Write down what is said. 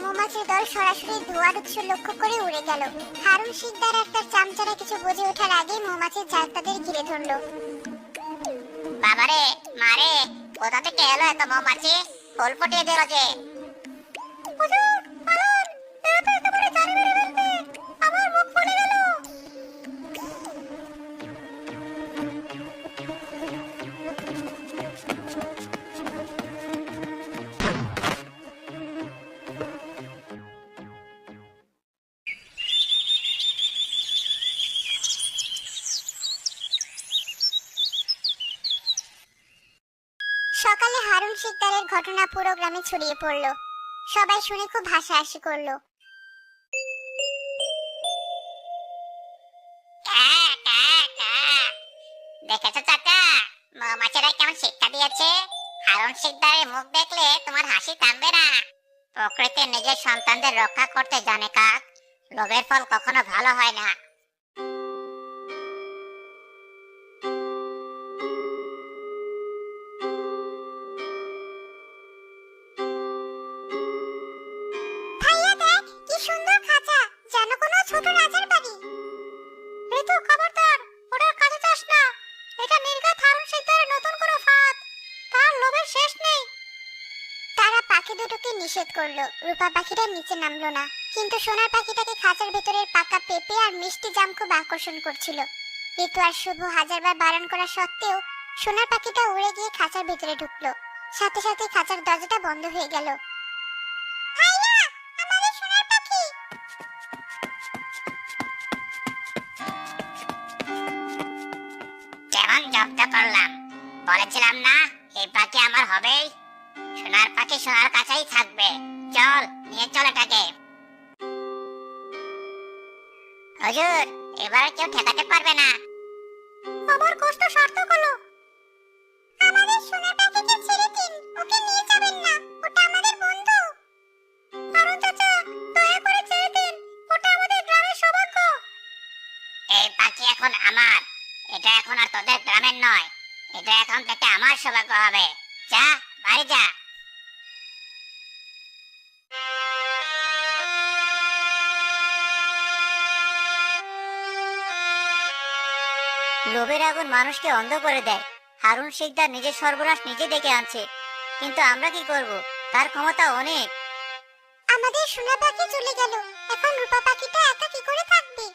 মৌমাছির দল সরাসরি ধোঁয়ার উৎস লক্ষ্য করে উড়ে গেল। হারুন শিকদার আর তার চামচারা কিছু বুঝে ওঠার আগেই মৌমাছির জাল তাদের ঘিরে ধরল। বাবারে মারে, কোথা থেকে এলো এত মৌমাছি? ফুল ফুটিয়ে দিল যে। আমার মুখ ফুলে গেল। সকালে হারুন শিকদারের ঘটনা পুরো গ্রামে ছড়িয়ে পড়ল। সবাই শুনে খুব হাসাহাসি করলো। দেখেছো চাচা, মৌমাছিরা কেমন শিক্ষা দিয়েছে? হারুন শিকদারের মুখ দেখলে তোমার হাসি থামবে না। প্রকৃতি নিজের সন্তানদের রক্ষা করতে জানে কাক, লোভের ফল কখনো ভালো হয় না। ভাইয়া দেখ কি সুন্দর খাঁচা, যেন কোনো ছোট রাজার বাড়ি। ঋতু খবরদার, ওটার কাছে যাস না। এটা নির্ঘাত হারুন শিকদারের নতুন কোনো ফাঁদ, তার লোভের শেষ নেই। তারা পাখি দুটোকে নিষেধ করলো। রূপা পাখিটা নিচে নামলো না, কিন্তু সোনার পাখিটাকে খাঁচার ভেতরের পাকা পেঁপে আর মিষ্টি জাম খুব আকর্ষণ করছিল। ঋতু আর শুভ হাজারবার বারণ করা সত্ত্বেও সোনার পাখিটা উড়ে গিয়ে খাঁচার ভেতরে ঢুকলো। সাথে সাথে খাঁচার দরজাটা বন্ধ হয়ে গেল। ভাইয়া, আমাদের সোনার পাখি! কেমন জব্দ করলাম, বলেছিলাম না এই পাখি আমার হবেই। সোনার পাখি সোনার কাছেই থাকবে। চল নিয়ে চল এটাকে। হুজুর, এবার কেউ ঠেকাতে পারবে না। আমার কষ্ট সার্থক হলো। আমাদের সোনার পাখিকে ছেড়ে দিন, ওকে নিয়ে যাবেন না, ওটা আমাদের বন্ধু। হারুন চাচা, দয়া করে ছেড়ে দিন, ওটা আমাদের গ্রামের সৌভাগ্য। এই পাখি এখন আমার। এটা এখন আর তোদের গ্রামের নয়, এটা এখন থেকে আমার সৌভাগ্য হবে। যা, বাড়ি যা। লোভের আগুন মানুষকে অন্ধ করে দেয়। হারুন শিকদার নিজের সর্বনাশ নিজে ডেকে আনছে, কিন্তু আমরা কি করব? তার ক্ষমতা অনেক। আমাদের সোনা পাখি চলে গেল, এখন রূপা পাখিটা একা কি করে থাকবে?